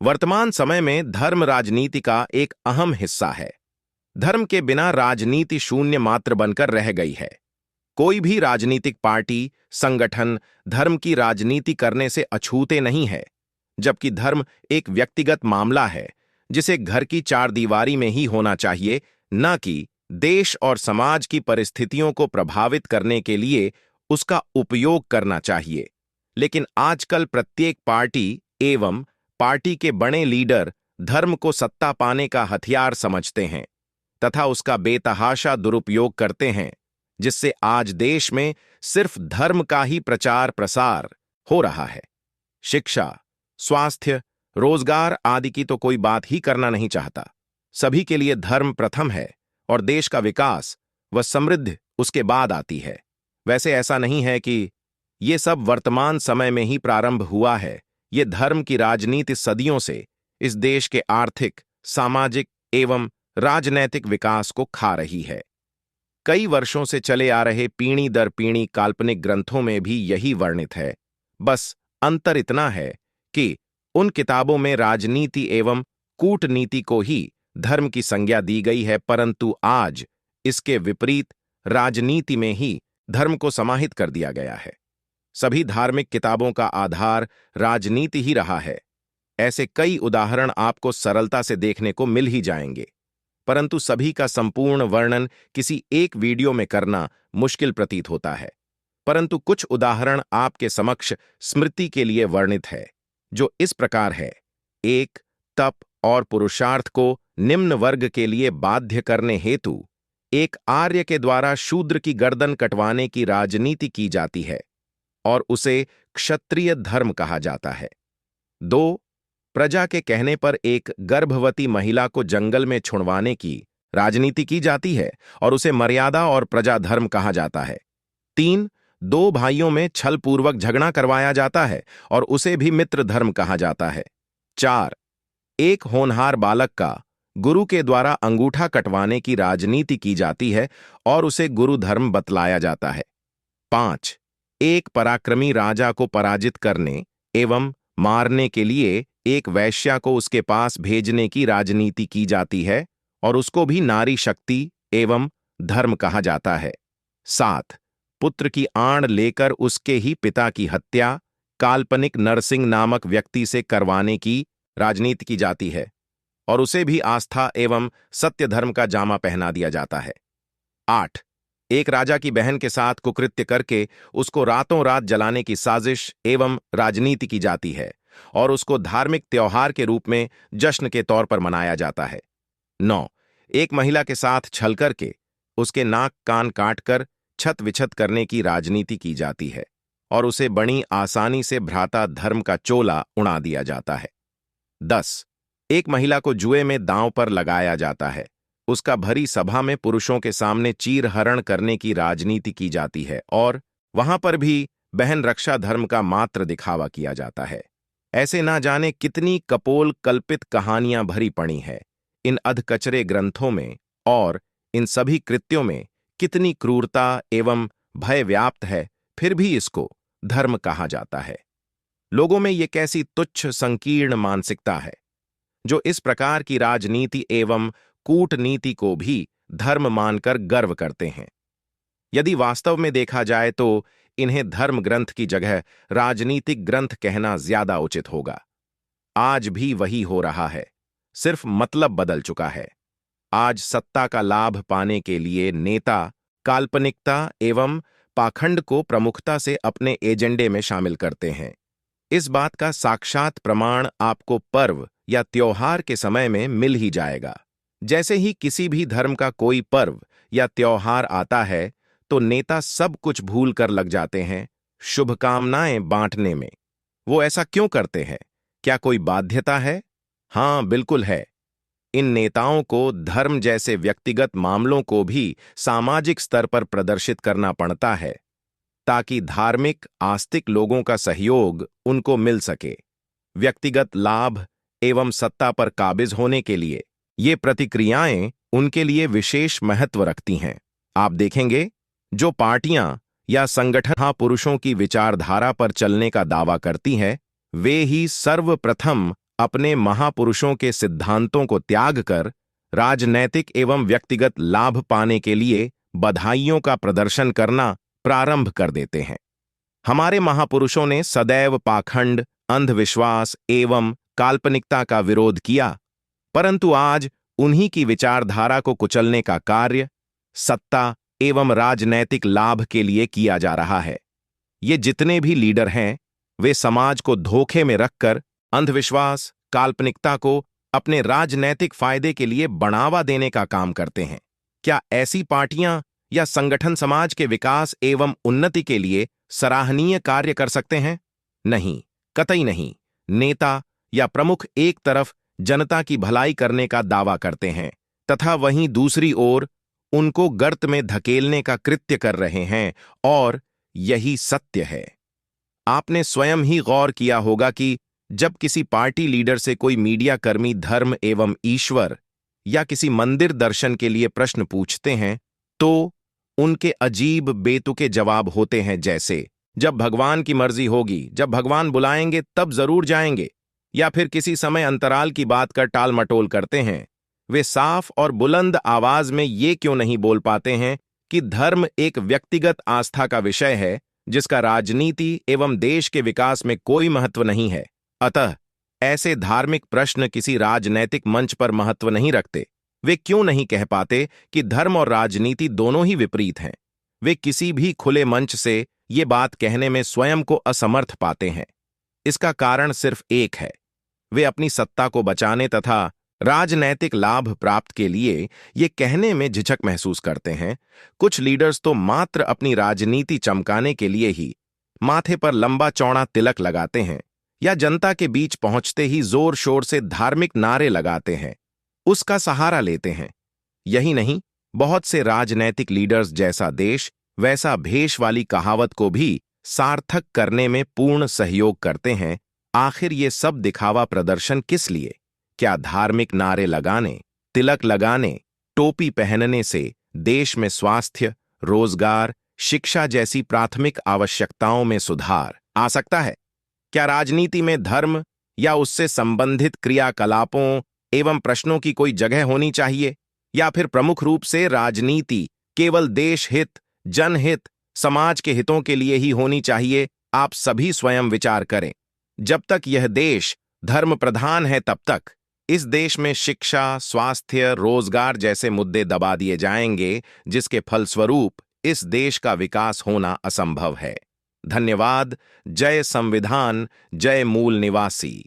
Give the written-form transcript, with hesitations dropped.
वर्तमान समय में धर्म राजनीति का एक अहम हिस्सा है। धर्म के बिना राजनीति शून्य मात्र बनकर रह गई है। कोई भी राजनीतिक पार्टी, संगठन धर्म की राजनीति करने से अछूते नहीं है, जबकि धर्म एक व्यक्तिगत मामला है जिसे घर की चार दीवारी में ही होना चाहिए, न कि देश और समाज की परिस्थितियों को प्रभावित करने के लिए उसका उपयोग करना चाहिए। लेकिन आजकल प्रत्येक पार्टी एवं पार्टी के बड़े लीडर धर्म को सत्ता पाने का हथियार समझते हैं तथा उसका बेतहाशा दुरुपयोग करते हैं, जिससे आज देश में सिर्फ धर्म का ही प्रचार प्रसार हो रहा है। शिक्षा, स्वास्थ्य, रोजगार आदि की तो कोई बात ही करना नहीं चाहता। सभी के लिए धर्म प्रथम है और देश का विकास व समृद्धि उसके बाद आती है। वैसे ऐसा नहीं है कि ये सब वर्तमान समय में ही प्रारंभ हुआ है। ये धर्म की राजनीति सदियों से इस देश के आर्थिक, सामाजिक एवं राजनैतिक विकास को खा रही है। कई वर्षों से चले आ रहे पीढ़ी दर पीढ़ी काल्पनिक ग्रंथों में भी यही वर्णित है। बस अंतर इतना है कि उन किताबों में राजनीति एवं कूटनीति को ही धर्म की संज्ञा दी गई है, परंतु आज इसके विपरीत राजनीति में ही धर्म को समाहित कर दिया गया है। सभी धार्मिक किताबों का आधार राजनीति ही रहा है। ऐसे कई उदाहरण आपको सरलता से देखने को मिल ही जाएंगे, परंतु सभी का संपूर्ण वर्णन किसी एक वीडियो में करना मुश्किल प्रतीत होता है। परंतु कुछ उदाहरण आपके समक्ष स्मृति के लिए वर्णित है, जो इस प्रकार है। एक, तप और पुरुषार्थ को निम्न वर्ग के लिए बाध्य करने हेतु एक आर्य के द्वारा शूद्र की गर्दन कटवाने की राजनीति की जाती है और उसे क्षत्रिय धर्म कहा जाता है। 2, प्रजा के कहने पर एक गर्भवती महिला को जंगल में छुड़वाने की राजनीति की जाती है और उसे मर्यादा और प्रजा धर्म कहा जाता है। 3, 2 भाइयों में छलपूर्वक झगड़ा करवाया जाता है और उसे भी मित्र धर्म कहा जाता है। 4, एक होनहार बालक का गुरु के द्वारा अंगूठा कटवाने की राजनीति की जाती है और उसे गुरु धर्म बतलाया जाता है। 5, एक पराक्रमी राजा को पराजित करने एवं मारने के लिए एक वैश्या को उसके पास भेजने की राजनीति की जाती है और उसको भी नारी शक्ति एवं धर्म कहा जाता है। 7, पुत्र की आड़ लेकर उसके ही पिता की हत्या काल्पनिक नरसिंह नामक व्यक्ति से करवाने की राजनीति की जाती है और उसे भी आस्था एवं सत्य धर्म का जामा पहना दिया जाता है। 8, एक राजा की बहन के साथ कुकृत्य करके उसको रातों रात जलाने की साजिश एवं राजनीति की जाती है और उसको धार्मिक त्योहार के रूप में जश्न के तौर पर मनाया जाता है। 9, एक महिला के साथ छल करके उसके नाक कान काटकर छत विछत करने की राजनीति की जाती है और उसे बड़ी आसानी से भ्राता धर्म का चोला उड़ा दिया जाता है। 10, एक महिला को जुए में दांव पर लगाया जाता है, उसका भरी सभा में पुरुषों के सामने चीरहरण करने की राजनीति की जाती है और वहां पर भी बहन रक्षा धर्म का मात्र दिखावा किया जाता है। ऐसे ना जाने कितनी कपोल कल्पित कहानियां भरी पड़ी हैं इन अधकचरे ग्रंथों में और इन सभी कृत्यों में कितनी क्रूरता एवं भय व्याप्त है, फिर भी इसको धर्म कहा जाता है। लोगों में ये कैसी तुच्छ संकीर्ण मानसिकता है जो इस प्रकार की राजनीति एवं कूटनीति को भी धर्म मानकर गर्व करते हैं। यदि वास्तव में देखा जाए तो इन्हें धर्म ग्रंथ की जगह राजनीतिक ग्रंथ कहना ज्यादा उचित होगा। आज भी वही हो रहा है, सिर्फ मतलब बदल चुका है। आज सत्ता का लाभ पाने के लिए नेता काल्पनिकता एवं पाखंड को प्रमुखता से अपने एजेंडे में शामिल करते हैं। इस बात का साक्षात प्रमाण आपको पर्व या त्योहार के समय में मिल ही जाएगा। जैसे ही किसी भी धर्म का कोई पर्व या त्योहार आता है तो नेता सब कुछ भूल कर लग जाते हैं शुभकामनाएं बांटने में। वो ऐसा क्यों करते हैं? क्या कोई बाध्यता है? हाँ, बिल्कुल है। इन नेताओं को धर्म जैसे व्यक्तिगत मामलों को भी सामाजिक स्तर पर प्रदर्शित करना पड़ता है ताकि धार्मिक आस्तिक लोगों का सहयोग उनको मिल सके। व्यक्तिगत लाभ एवं सत्ता पर काबिज होने के लिए ये प्रतिक्रियाएं उनके लिए विशेष महत्व रखती हैं। आप देखेंगे जो पार्टियां या संगठन पुरुषों की विचारधारा पर चलने का दावा करती हैं, वे ही सर्वप्रथम अपने महापुरुषों के सिद्धांतों को त्याग कर राजनैतिक एवं व्यक्तिगत लाभ पाने के लिए बधाइयों का प्रदर्शन करना प्रारंभ कर देते हैं। हमारे महापुरुषों ने सदैव पाखंड, अंधविश्वास एवं काल्पनिकता का विरोध किया, परंतु आज उन्हीं की विचारधारा को कुचलने का कार्य सत्ता एवं राजनैतिक लाभ के लिए किया जा रहा है। ये जितने भी लीडर हैं, वे समाज को धोखे में रखकर अंधविश्वास, काल्पनिकता को अपने राजनैतिक फायदे के लिए बढ़ावा देने का काम करते हैं। क्या ऐसी पार्टियां या संगठन समाज के विकास एवं उन्नति के लिए सराहनीय कार्य कर सकते हैं? नहीं, कतई नहीं। नेता या प्रमुख एक तरफ जनता की भलाई करने का दावा करते हैं तथा वहीं दूसरी ओर उनको गर्त में धकेलने का कृत्य कर रहे हैं, और यही सत्य है। आपने स्वयं ही गौर किया होगा कि जब किसी पार्टी लीडर से कोई मीडिया कर्मी धर्म एवं ईश्वर या किसी मंदिर दर्शन के लिए प्रश्न पूछते हैं, तो उनके अजीब बेतुके जवाब होते हैं, जैसे जब भगवान की मर्जी होगी, जब भगवान बुलाएंगे तब जरूर जाएंगे, या फिर किसी समय अंतराल की बात कर टाल मटोल करते हैं। वे साफ और बुलंद आवाज में ये क्यों नहीं बोल पाते हैं कि धर्म एक व्यक्तिगत आस्था का विषय है जिसका राजनीति एवं देश के विकास में कोई महत्व नहीं है। अतः ऐसे धार्मिक प्रश्न किसी राजनैतिक मंच पर महत्व नहीं रखते। वे क्यों नहीं कह पाते कि धर्म और राजनीति दोनों ही विपरीत हैं? वे किसी भी खुले मंच से ये बात कहने में स्वयं को असमर्थ पाते हैं। इसका कारण सिर्फ एक है, वे अपनी सत्ता को बचाने तथा राजनैतिक लाभ प्राप्त के लिए ये कहने में झिझक महसूस करते हैं। कुछ लीडर्स तो मात्र अपनी राजनीति चमकाने के लिए ही माथे पर लंबा चौड़ा तिलक लगाते हैं या जनता के बीच पहुंचते ही जोर शोर से धार्मिक नारे लगाते हैं, उसका सहारा लेते हैं। यही नहीं, बहुत से राजनैतिक लीडर्स जैसा देश वैसा भेष वाली कहावत को भी सार्थक करने में पूर्ण सहयोग करते हैं। आखिर ये सब दिखावा प्रदर्शन किस लिए? क्या धार्मिक नारे लगाने, तिलक लगाने, टोपी पहनने से देश में स्वास्थ्य, रोजगार, शिक्षा जैसी प्राथमिक आवश्यकताओं में सुधार आ सकता है? क्या राजनीति में धर्म या उससे संबंधित क्रियाकलापों एवं प्रश्नों की कोई जगह होनी चाहिए, या फिर प्रमुख रूप से राजनीति केवल देश हित, जनहित, समाज के हितों के लिए ही होनी चाहिए? आप सभी स्वयं विचार करें। जब तक यह देश धर्म प्रधान है, तब तक इस देश में शिक्षा, स्वास्थ्य, रोजगार जैसे मुद्दे दबा दिए जाएंगे, जिसके फलस्वरूप इस देश का विकास होना असंभव है। धन्यवाद। जय संविधान, जय मूल निवासी।